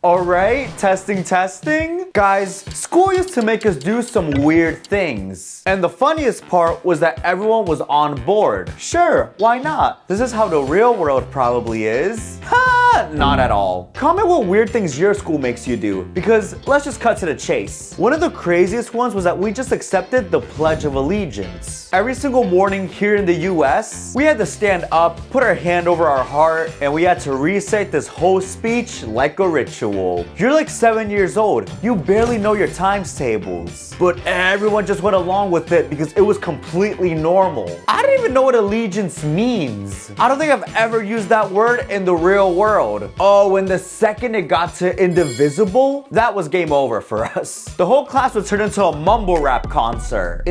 Alright, testing. Guys, school used to make us do some weird things. And the funniest part was that everyone was on board. Sure, why not? This is how the real world probably is. Ha! Not at all. Comment what weird things your school makes you do, because let's just cut to the chase. One of the craziest ones was that we just accepted the Pledge of Allegiance. Every single morning here in the US, we had to stand up, put our hand over our heart, and we had to recite this whole speech like a ritual. You're like 7 years old. You barely know your times tables. But everyone just went along with it because it was completely normal. I don't even know what allegiance means. I don't think I've ever used that word in the real world. Oh, and the second it got to indivisible, that was game over for us. The whole class would turn into a mumble rap concert.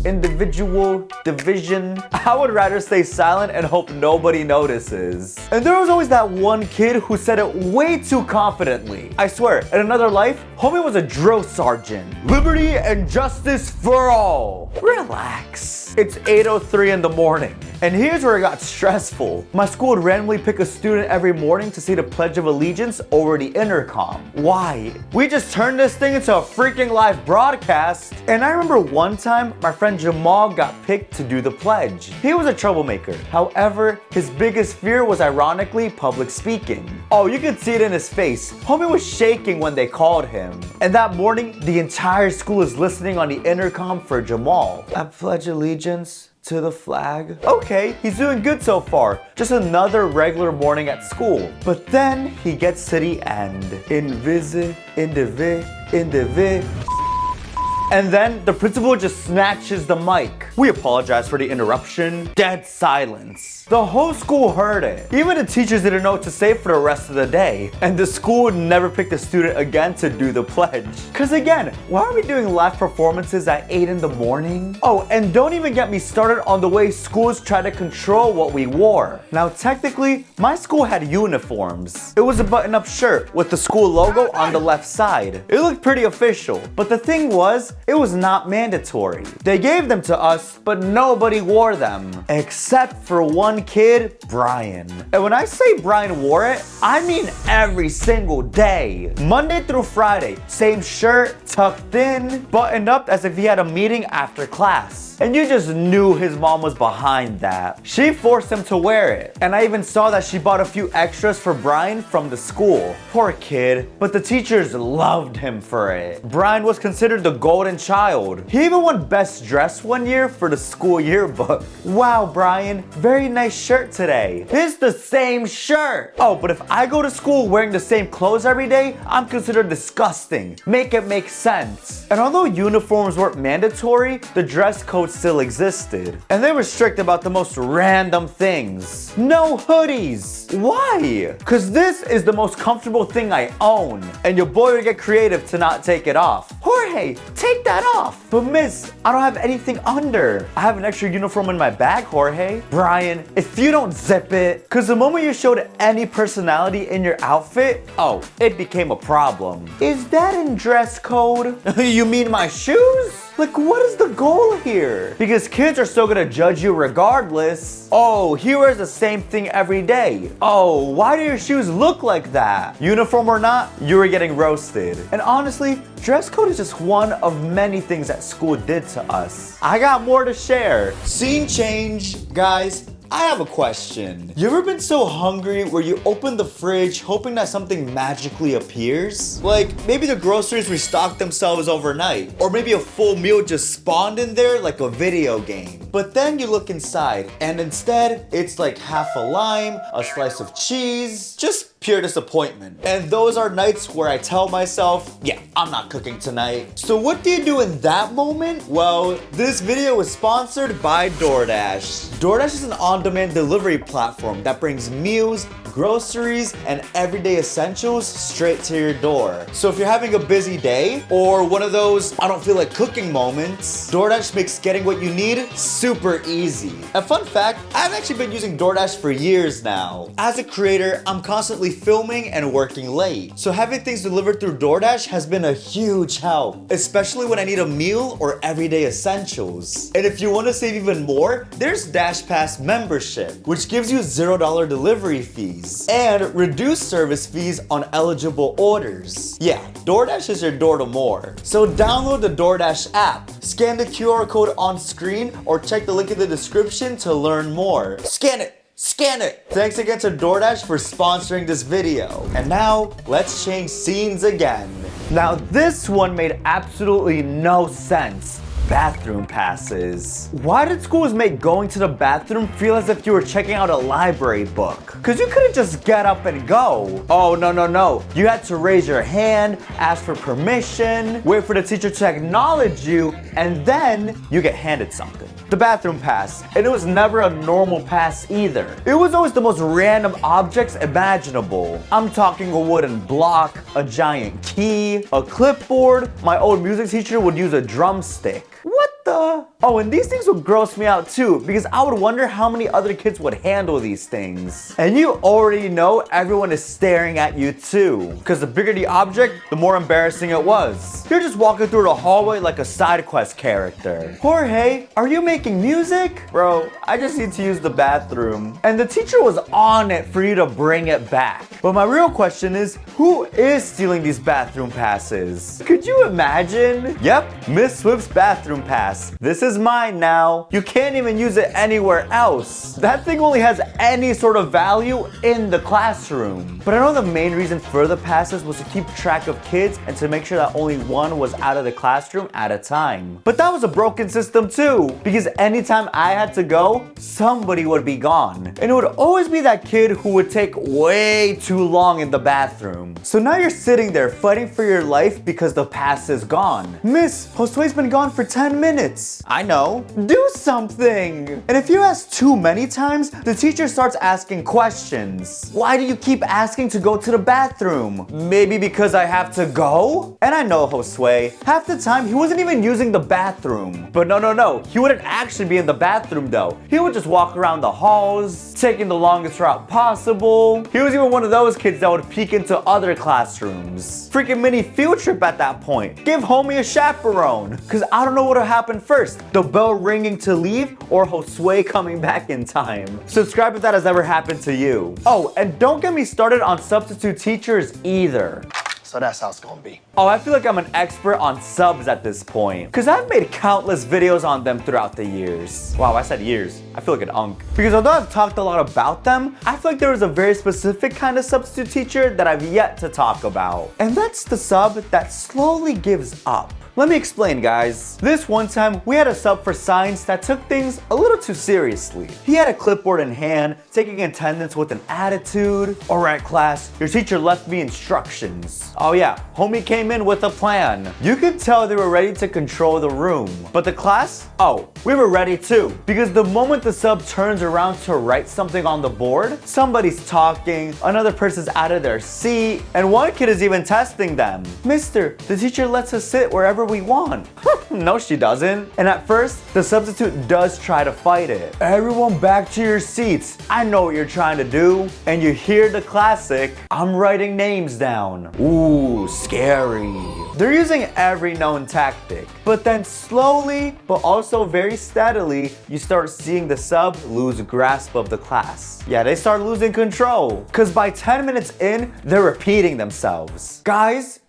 Individual, division. I would rather stay silent and hope nobody notices. And there was always that one kid who said it way too confidently. I swear, in another life, homie was a drill sergeant. Liberty and justice for all. Relax. It's 8:03 in the morning. And here's where it got stressful. My school would randomly pick a student every morning to say the Pledge of Allegiance over the intercom. Why? We just turned this thing into a freaking live broadcast. And I remember one time, my friend Jamal got picked to do the pledge. He was a troublemaker. However, his biggest fear was ironically public speaking. Oh, you could see it in his face. Homie was shaking when they called him. And that morning, the entire school is listening on the intercom for Jamal. I pledge allegiance to the flag. Okay, he's doing good so far. Just another regular morning at school. But then he gets to the end. And then the principal just snatches the mic. We apologize for the interruption. Dead silence. The whole school heard it. Even the teachers didn't know what to say for the rest of the day. And the school would never pick the student again to do the pledge. Cause again, why are we doing live performances at 8 in the morning? Oh, and don't even get me started on the way schools try to control what we wore. Now technically, my school had uniforms. It was a button-up shirt with the school logo on the left side. It looked pretty official. But the thing was, it was not mandatory. They gave them to us, but nobody wore them. Except for one kid, Brian. And when I say Brian wore it, I mean every single day. Monday through Friday, same shirt, tucked in, buttoned up as if he had a meeting after class. And you just knew his mom was behind that. She forced him to wear it. And I even saw that she bought a few extras for Brian from the school. Poor kid, but the teachers loved him for it. Brian was considered the golden child. He even won best dressed one year for the school yearbook. Wow, Brian, very nice shirt today. It's the same shirt. Oh, but if I go to school wearing the same clothes every day, I'm considered disgusting. Make it make sense. And although uniforms weren't mandatory, the dress code still existed. And they were strict about the most random things. No hoodies. Why? Cause this is the most comfortable thing I own. And your boy would get creative to not take it off. Jorge, take that off. But miss, I don't have anything under. I have an extra uniform in my bag, Jorge. Brian, if you don't zip it, cause the moment you showed any personality in your outfit, oh, it became a problem. Is that in dress code? You mean my shoes? Like, what is the goal here? Because kids are still gonna judge you regardless. Oh, he wears the same thing every day. Oh, why do your shoes look like that? Uniform or not, you were getting roasted. And honestly, dress code is just one of many things that school did to us. I got more to share. Scene change, guys. I have a question. You ever been so hungry where you open the fridge hoping that something magically appears? Like maybe the groceries restocked themselves overnight, or maybe a full meal just spawned in there like a video game. But then you look inside and instead it's like half a lime, a slice of cheese, just pure disappointment. And those are nights where I tell myself, yeah, I'm not cooking tonight. So what do you do in that moment? Well, this video is sponsored by DoorDash. DoorDash is an on-demand delivery platform that brings meals, groceries, and everyday essentials straight to your door. So if you're having a busy day or one of those I don't feel like cooking moments, DoorDash makes getting what you need super easy. A fun fact, I've actually been using DoorDash for years now. As a creator, I'm constantly filming and working late. So having things delivered through DoorDash has been a huge help, especially when I need a meal or everyday essentials. And if you want to save even more, there's DashPass membership, which gives you $0 delivery fees. fees and reduce service fees on eligible orders. Yeah, DoorDash is your door to more. So download the DoorDash app, scan the QR code on screen, or check the link in the description to learn more. Scan it! Scan it! Thanks again to DoorDash for sponsoring this video. And now, let's change scenes again. Now this one made absolutely no sense. Bathroom passes. Why did schools make going to the bathroom feel as if you were checking out a library book? Cause you couldn't just get up and go. Oh, no. You had to raise your hand, ask for permission, wait for the teacher to acknowledge you, and then you get handed something. The bathroom pass. And it was never a normal pass either. It was always the most random objects imaginable. I'm talking a wooden block, a giant key, a clipboard. My old music teacher would use a drumstick. What the? Oh, and these things would gross me out too, because I would wonder how many other kids would handle these things. And you already know everyone is staring at you too, because the bigger the object, the more embarrassing it was. You're just walking through the hallway like a side quest character. Jorge, are you making music? Bro, I just need to use the bathroom. And the teacher was on it for you to bring it back. But my real question is, who is stealing these bathroom passes? Could you imagine? Yep, Miss Swift's bathroom pass. This is mine now. You can't even use it anywhere else. That thing only has any sort of value in the classroom. But I know the main reason for the passes was to keep track of kids and to make sure that only one was out of the classroom at a time. But that was a broken system too, because anytime I had to go, somebody would be gone. And it would always be that kid who would take way too long in the bathroom. So now you're sitting there fighting for your life because the pass is gone. Miss, Josue's been gone for 10 minutes. I know. Do something. And if you ask too many times, the teacher starts asking questions. Why do you keep asking to go to the bathroom? Maybe because I have to go? And I know Josue. Half the time, he wasn't even using the bathroom. But no. He wouldn't actually be in the bathroom though. He would just walk around the halls, taking the longest route possible. He was even one of those kids that would peek into other classrooms. Freaking mini field trip at that point. Give homie a chaperone. Cause I don't know what'll happen first. The bell ringing to leave or Josue coming back in time. Subscribe if that has ever happened to you. Oh, and don't get me started on substitute teachers either. So that's how it's gonna be. Oh, I feel like I'm an expert on subs at this point, because I've made countless videos on them throughout the years. Wow, I said years. I feel like an unk. Because although I've talked a lot about them, I feel like there was a very specific kind of substitute teacher that I've yet to talk about. And that's the sub that slowly gives up. Let me explain, guys. This one time, we had a sub for science that took things a little too seriously. He had a clipboard in hand, taking attendance with an attitude. All right, class, your teacher left me instructions. Oh yeah, homie came in with a plan. You could tell they were ready to control the room. But the class? Oh, we were ready too. Because the moment the sub turns around to write something on the board, somebody's talking, another person's out of their seat, and one kid is even testing them. Mister, the teacher lets us sit wherever we want. No, she doesn't. And at first, the substitute does try to fight it. Everyone back to your seats. I know what you're trying to do. And you hear the classic, I'm writing names down. Ooh, scary. They're using every known tactic. But then slowly, but also very steadily, you start seeing the sub lose grasp of the class. Yeah, they start losing control. Cause by 10 minutes in, they're repeating themselves. Guys,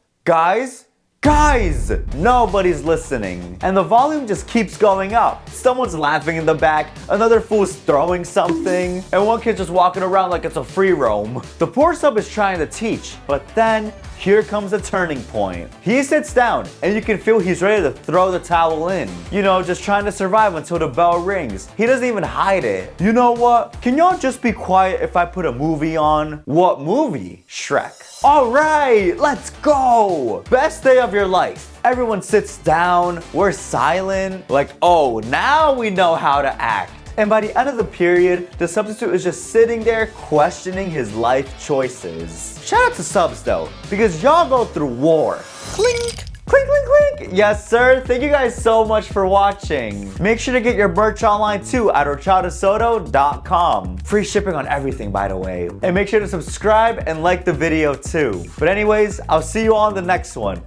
nobody's listening. And the volume just keeps going up. Someone's laughing in the back, another fool's throwing something, and one kid's just walking around like it's a free roam. The poor sub is trying to teach, but then here comes a turning point. He sits down, and you can feel he's ready to throw the towel in. You know, just trying to survive until the bell rings. He doesn't even hide it. You know what? Can y'all just be quiet if I put a movie on? What movie? Shrek. All right, let's go. Best day of your life. Everyone sits down, we're silent, like, oh, now we know how to act. And by the end of the period, the substitute is just sitting there questioning his life choices. Shout out to subs though, because y'all go through war. Clink! Clink, clink, clink! Yes, sir. Thank you guys so much for watching. Make sure to get your merch online too at horchatasoto.com. Free shipping on everything, by the way. And make sure to subscribe and like the video too. But anyways, I'll see you all on the next one.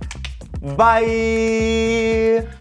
Bye!